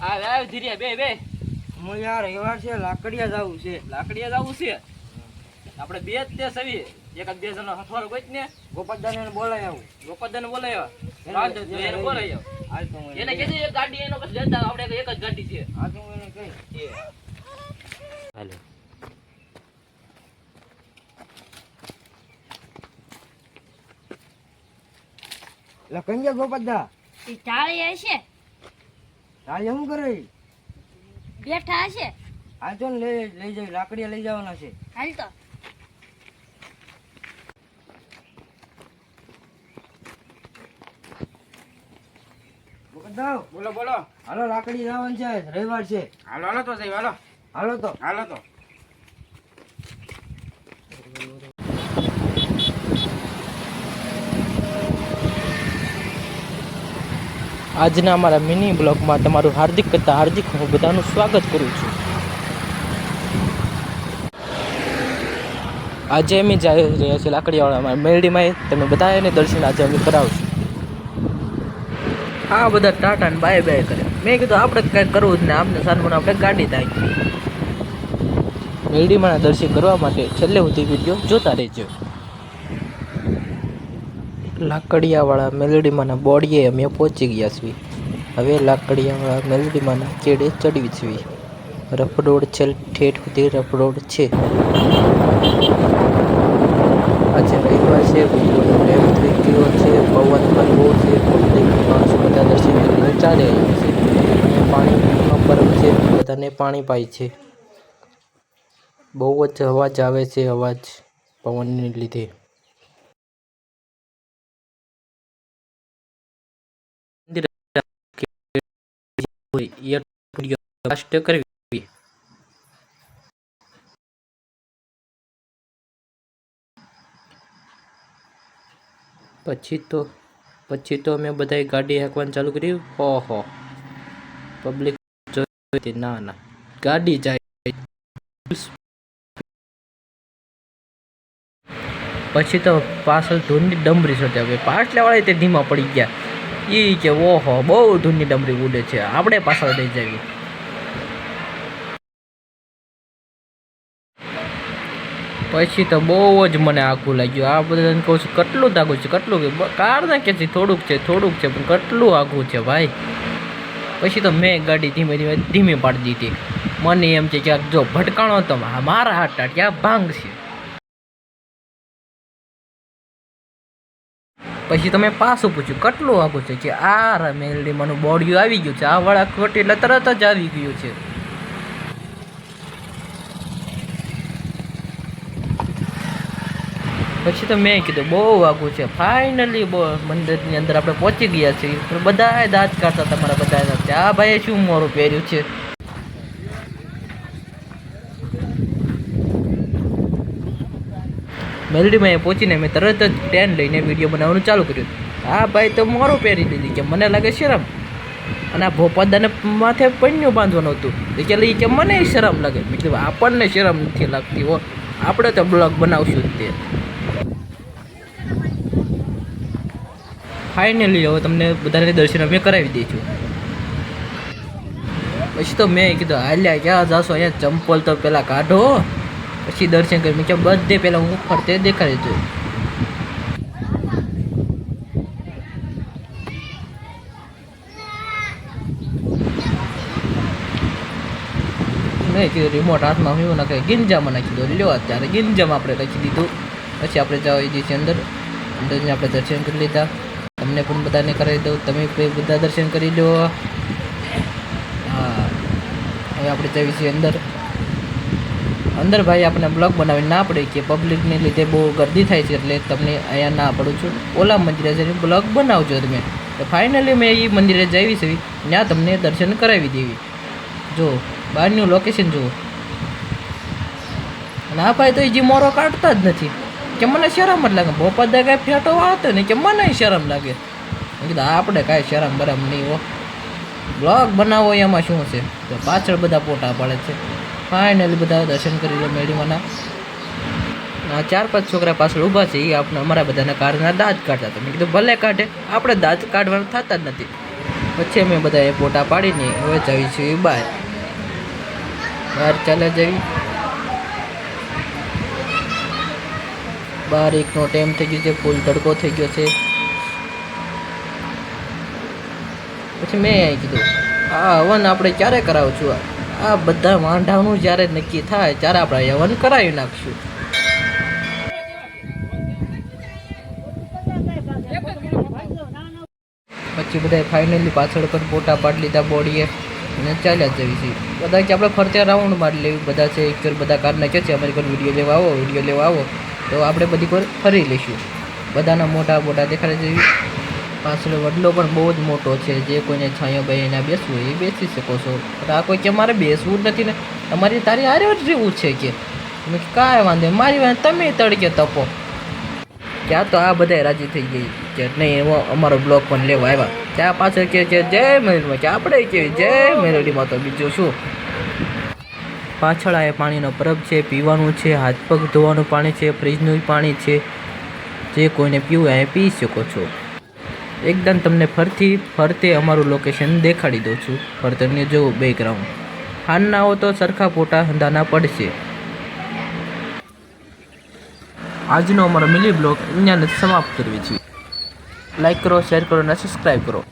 આ ધીરે બે બે હું યાર રવિવાર છે લાકડિયા જવું છે. લાકડીયા જવું છે આપણે બે જ તે સવી એક બે જણનો હથવારો ગોત ને ગોપાલદાને બોલાય આવું. ગોપાલદાને બોલાયો રાત એને બોલાયો હાલ તો હું એને કહેજે એક ગાડી એનો પછી જતા આપણે એક જ ગાડી છે હાલ તો હું એને કહી. હાલો એટલે કઈ ગયા ગોપાલદા? એ ચાળી હશે, આજે શું કરે? બેઠા હશે. હાલ તો ને લઈ જાય લાકડિયા લઈ જવાના છે. હાલ તો ગોપાલદા બોલો બોલો હાલો લાકડી જવાનું છે રવિવાર છે. હાલો હાલો તો જઈ હાલો હાલો તો. હાલો તો આજના અમારા મિની બ્લોગમાં તમારું હાર્દિક હું બધાનું સ્વાગત કરું છું. આજે અમે જઈ રહ્યા છીએ લાકડીવાળા મેરડીમાં. તમે બધા એને દર્શન આજે અમે કરાવશું. આ બધા ટાટા ને બાય બાય કરે. મેં કીધું આપણે કંઈક કરવું જ ને આપણે સારું આપણે ગાડી તાકી મેરડીમાં દર્શન કરવા માટે છેલ્લે સુધી વિડીયો જોતા રહેજો. લાકડિયાવાળા મેલડીમાંના બોડીએ અમે પહોંચી ગયા છીએ. હવે લાકડિયાવાળા મેલડીમાંના કેડે ચડવી છીએ. રફરોડ છે, ઠેઠ સુધી રફરોડ છે. આજે રવિવાર છે, ટાઈમ થઈ ગયો છે, પવન પણ બહુ છે, માણસો બધા દર્શન કરીને ચાલે આવ્યા છે. અને પાણીમાં બરફ છે, બધાને પાણી પાય છે. બહુ જ અવાજ આવે છે, અવાજ પવનને લીધે. કરવી પછી તો અમે બધાએ ગાડી હાંકવાનું ચાલુ કર્યું. ઓહો પબ્લિક જોઈ ના ગાડી જાય. પછી તો પાછળ ધૂળની ડમરી છે. હવે પાછલા વાળા તે ધીમા પડી ગયા. એ કે ઓહો બહુ ધૂળની ડમરી ઉડે છે, આપણે પાછળ લઈ જવી. પછી તો બહુ જ મને આઘું લાગ્યું. આ બધાને કહું છું કેટલું આઘું છે, કેટલું કાર ના કે થોડુંક છે પણ કેટલું આઘું છે ભાઈ. પછી તો મેં ગાડી ધીમી પાડી દીધી. મને એમ છે કે જો ભટકાણો તો મારા હાથ ક્યાં ભાંગ છે. પછી તમે પાછું પૂછ્યું કેટલું આઘું છે કે આ મેલડીમાંનું બોડિયું આવી ગયું છે. આ વાળા ખોટી એટલે તરત જ આવી ગયું છે. પછી તો મેં કીધું બહુ આઘું છે. ફાઇનલી મંદિરની અંદર આપણે પહોંચી ગયા છીએ. બધા દાંત કાઢતા તમારા બધા આ ભાઈએ શું મોરું પહેર્યું છે. મેલડીમાં એ પહોંચીને મેં તરત જ ટ્રેન લઈને વિડીયો બનાવવાનું ચાલુ કર્યું. આ ભાઈ તો મોરું પહેરી દીધી કે મને લાગે શરમ. અને આ ભોપાદાને માથે પન્યું બાંધવાનું હતું કે મને શરમ લાગે. મેં કીધું આપણને શરમ નથી લાગતી હો, આપણે તો બ્લોગ બનાવશું જ તે. ફાઇનલી હવે તમને બધાને દર્શન અમે કરાવી દઈશું. પછી તો મેં કીધું હાલ્યા ક્યાં જાશો, અહીંયા ચંપલ તો પેલા કાઢો પછી દર્શન કરી. મેં કે બધે પેલા હું ફરતે દેખાડી દઉં. મેં કીધું રિમોટ હાથમાં હું નાખે ગિંજામાં નાખી દો. લ્યો અત્યારે ગિંજામાં આપણે રાખી દીધું. પછી આપણે જવા દઈએ છીએ અંદર. અંદરને આપણે દર્શન કરી લીધા. તમને પણ બધાને કરાવી દઉં, તમે બધા દર્શન કરી લો. હા હવે આપણે જઈએ છીએ અંદર ભાઈ આપણે બ્લોગ બનાવી ના પડે કે પબ્લિકને લીધે બહુ ગર્દી થાય છે, એટલે તમને અહીંયા ના પડું છું. ઓલા મંદિરે જઈને બ્લોગ બનાવજો તમે. તો ફાઇનલી મેં એ મંદિરે જઈ છે, ત્યાં તમને દર્શન કરાવી દેવી. જો બહારનું લોકેશન જુઓ. અને આ ભાઈ તો એ જે મોરો કાઢતા જ નથી કે મને શરમ જ લાગે. ભોપાદા કાંઈ ફેટો આવતો નહીં કે મને શરમ લાગે. કીધું આપણે કાંઈ શરમ બરમ નહીં હો, બ્લોગ બનાવો એમાં શું છે. તો પાછળ બધા ફોટા પાડે છે. ફાઇનલી બધા દર્શન કરી લો મેળીમાંના. 4-5 છોકરા પાછળ ઊભા છે, એ આપણે અમારા બધાના કારના દાંત કાઢતા હતા. મેં કીધું ભલે કાઢે, આપણે દાંત કાઢવાના થતા જ નથી. પછી અમે બધા ફોટા પાડીને હવે જઈશું બહાર ચાલે જઈ બાર એકનો ટાઈમ થઈ ગયો છે ફૂલ તડકો થઈ ગયો છે પછી મેં કીધું આ હવન આપણે ક્યારે કરાવશું આ બધા વાંઢાનું જ્યારે નક્કી થાય ત્યારે આપણે હવન કરાવી નાખશું પછી બધા ફાઇનલી પાછળ પર ફોટા પાડી લીધા બોડીએ અને ચાલ્યા જવી છે બધા કે આપણે ફરતે રાઉન્ડ મારી લેવી બધા છે એકચુઅલ બધા કારના કે છે અમારી પર વિડીયો લેવા આવો તો આપણે બધી પર ફરી લઈશું બધાના મોટા મોટા દેખાડે જેવી પાછળ વડલો પણ બહુ જ મોટો છે જે કોઈને છાંયો બેહીને બેસવું હોય એ બેસી શકો છો પણ આ કોઈ કે મારે બેસવું જ નથી ને તમારી તારી હારે જ રહેવું છે કે મેં કાંઈ વાંધો મારી વાત તમે તડકે તપો ત્યાં તો આ બધા રાજી થઈ ગઈ કે નહીં એવો અમારો બ્લોગ પણ લેવા આવ્યા ત્યાં પાછળ કે છે જય મેલડીમાં કે આપણે કેવી જય મેલડીમાં તો બીજું શું પાછળ આ પાણીનો પરબ છે પીવાનું છે હાથ પગ ધોવાનું પાણી છે ફ્રીજનું પાણી છે જે કોઈને પીવું એ પી શકો છો એકદમ તમને ફરતે અમારું લોકેશન દેખાડી દઉં છું ફરતેને જોવું બેકગ્રાઉન્ડ હાલના હો તો સરખા ફોટા હંધાના પડશે આજનો અમારો મિલી બ્લોગ અહીંયા સમાપ્ત કરવી છે લાઈક કરો શેર કરો અને સબસ્ક્રાઈબ કરો